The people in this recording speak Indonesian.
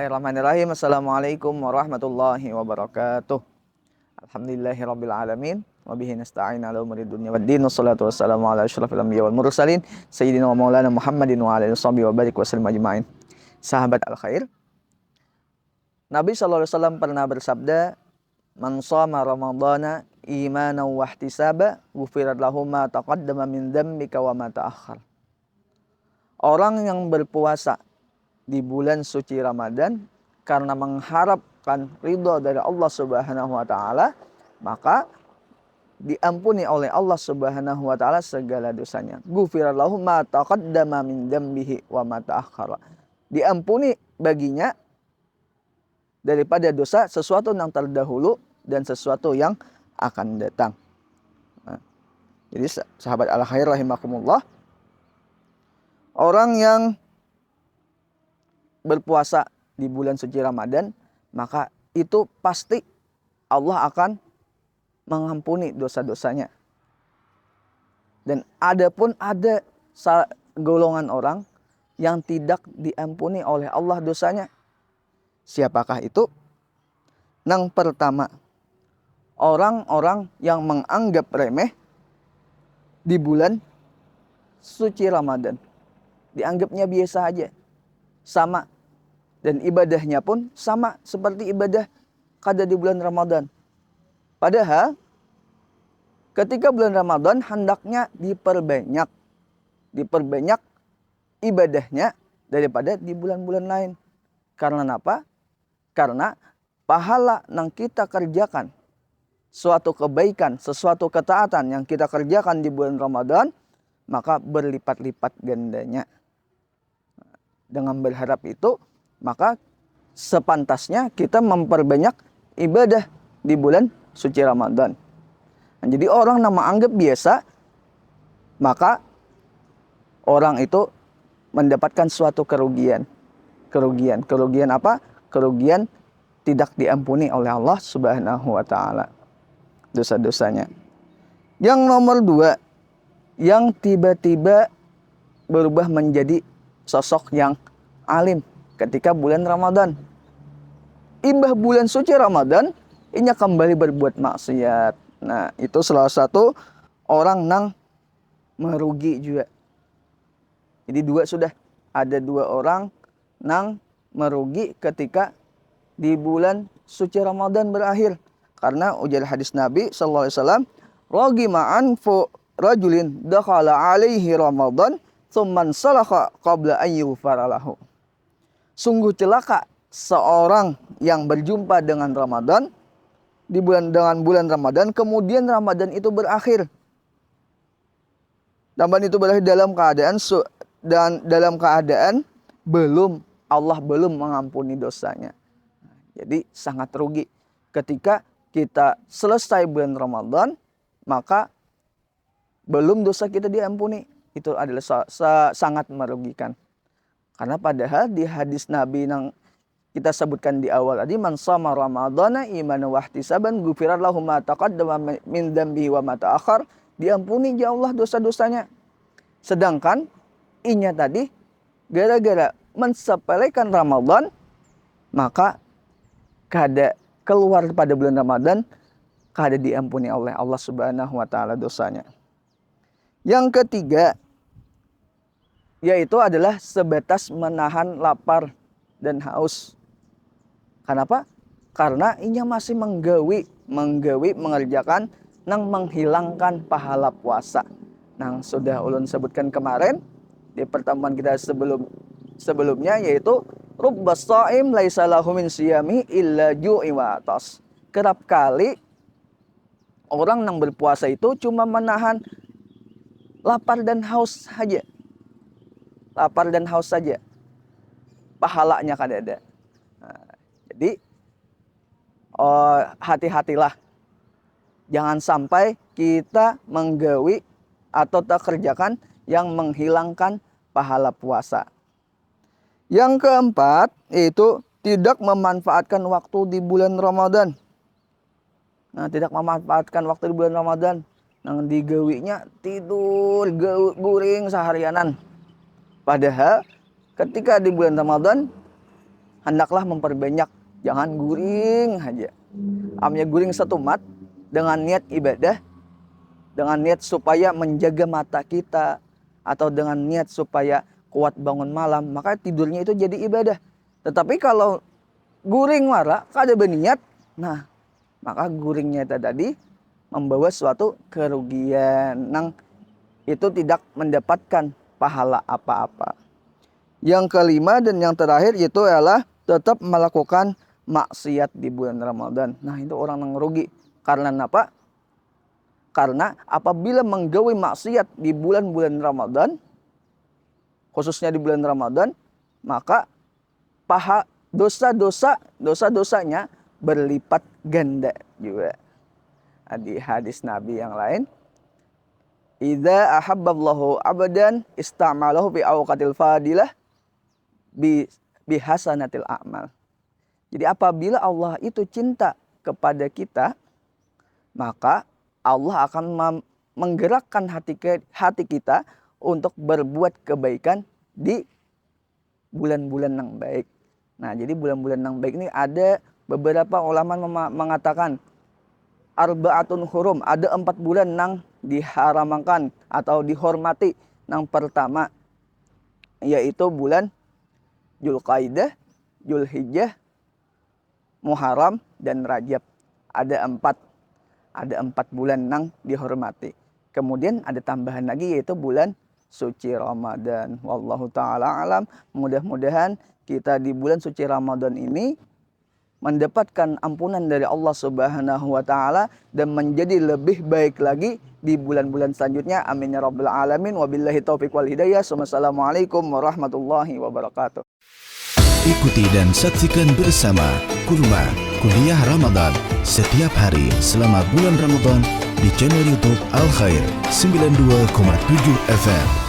Bismillahirrahmanirrahim. Assalamualaikum warahmatullahi wabarakatuh. Alhamdulillahirabbil alamin wa bihi nasta'in 'ala umuri dunya waddin. Wassalatu wassalamu ala asyrafil anbiya wal mursalin sayyidina wa maulana Muhammadin wa ala alihi wa barik wasallam ajmain. Sahabat al-khair, Nabi sallallahu alaihi wasallam pernah bersabda, "Man shoma ramadhana imanan wa ihtisaba, ghufirat lahu ma taqaddama min dzambika wa ma ta'akhkhar." Orang yang berpuasa di bulan suci Ramadan karena mengharapkan ridho dari Allah Subhanahu wa taala, maka diampuni oleh Allah Subhanahu wa taala segala dosanya. Ghufira lahu ma taqaddama min dzambihi wa ma ta'akhkhara. Diampuni baginya daripada dosa sesuatu yang terdahulu dan sesuatu yang akan datang. Nah, jadi sahabat al-khair rahimakumullah, orang yang berpuasa di bulan suci Ramadan, maka itu pasti Allah akan mengampuni dosa-dosanya. Dan ada golongan orang yang tidak diampuni oleh Allah dosanya. Siapakah itu? Yang pertama, orang-orang yang menganggap remeh di bulan suci Ramadan. Dianggapnya biasa aja, sama. Dan ibadahnya pun sama seperti ibadah kada di bulan Ramadan. Padahal ketika bulan Ramadan hendaknya diperbanyak ibadahnya daripada di bulan-bulan lain. Karena apa? Karena pahala yang kita kerjakan, suatu kebaikan, sesuatu ketaatan yang kita kerjakan di bulan Ramadan, maka berlipat-lipat gandanya. Dengan berharap itu, maka sepantasnya kita memperbanyak ibadah di bulan suci Ramadan. Nah, jadi orang yang menganggap biasa, maka orang itu mendapatkan suatu kerugian. Kerugian apa? Kerugian tidak diampuni oleh Allah Subhanahu wa taala dosa-dosanya. Yang nomor 2, yang tiba-tiba berubah menjadi sosok yang alim ketika bulan Ramadan. Imbah bulan suci Ramadan, inya kembali berbuat maksiat. Nah, itu salah satu orang yang merugi juga. Jadi ada dua orang yang merugi ketika di bulan suci Ramadan berakhir. Karena ujar hadis Nabi sallallahu alaihi wasallam, "Ragima anfu rajulin dakhala alaihi Ramadan tsumman salakha qabla an yughfara lahu." Sungguh celaka seorang yang berjumpa dengan Ramadan dengan bulan Ramadan, kemudian Ramadan itu berakhir. Ramadan itu berakhir dalam keadaan Allah belum mengampuni dosanya. Jadi sangat rugi ketika kita selesai bulan Ramadan, maka belum dosa kita diampuni. Itu adalah sangat merugikan. Karena padahal di hadis Nabi yang kita sebutkan di awal tadi, "Man shoma ramadhana imanan wa ihtisaban ghufirat lahu ma taqaddama min dzambihi wa ma ta'akhkhar." Diampuni ya Allah dosa-dosanya. Sedangkan inya tadi gara-gara mensepelekan Ramadan, maka kada keluar pada bulan Ramadan, kada diampuni oleh Allah Subhanahu wa taala dosanya. Yang ketiga, yaitu adalah sebatas menahan lapar dan haus. Kenapa? Karena inya masih menggawi mengerjakan nang menghilangkan pahala puasa. Nang sudah ulun sebutkan kemarin di pertemuan kita sebelumnya, yaitu rubbas shaim laisa lahu min siyami illa ju'i wa atas. Kerap kali orang yang berpuasa itu cuma menahan lapar dan haus saja. Lapar dan haus saja, pahalanya kada ada. Nah, jadi hati-hatilah, jangan sampai kita menggawi atau tak kerjakan yang menghilangkan pahala puasa. Yang keempat, yaitu tidak memanfaatkan waktu di bulan Ramadan. Nah, tidak memanfaatkan waktu di bulan Ramadan, nang digawinya tidur guring seharianan. Padahal ketika di bulan Ramadan hendaklah memperbanyak, jangan guring aja. Amnya guring satu mat dengan niat ibadah, dengan niat supaya menjaga mata kita, atau dengan niat supaya kuat bangun malam, maka tidurnya itu jadi ibadah. Tetapi kalau guring wara kada berniat, nah maka guringnya tadi membawa suatu kerugian, nang itu tidak mendapatkan pahala apa-apa. Yang kelima dan yang terakhir itu adalah tetap melakukan maksiat di bulan Ramadan. Nah itu orang yang rugi. Karena apa? Karena apabila menggawe maksiat di bulan-bulan Ramadan, khususnya di bulan Ramadan, maka dosa-dosanya berlipat ganda juga. Di hadis Nabi yang lain, idza ahabballahu abadan ista'malahu bi awqatil fadilah bihasanatil a'mal. Jadi apabila Allah itu cinta kepada kita, maka Allah akan menggerakkan hati kita untuk berbuat kebaikan di bulan-bulan yang baik. Nah, jadi bulan-bulan yang baik ini ada beberapa ulama mengatakan arba'atun hurum, ada 4 bulan yang diharamkan atau dihormati. Yang pertama yaitu bulan Dzulqa'dah, Dzulhijjah, Muharram dan Rajab. Ada 4 bulan yang dihormati. Kemudian ada tambahan lagi yaitu bulan suci Ramadan. Wallahu taala alam. Mudah-mudahan kita di bulan suci Ramadan ini mendapatkan ampunan dari Allah Subhanahu wa taala dan menjadi lebih baik lagi di bulan-bulan selanjutnya. Amin ya rabbal alamin. Wabillahi taufiq wal hidayah. Wassalamualaikum warahmatullahi wabarakatuh. Ikuti dan saksikan bersama Kurma Kuliah Ramadan setiap hari selama bulan Ramadan di channel YouTube Al Khair 92,7 FM.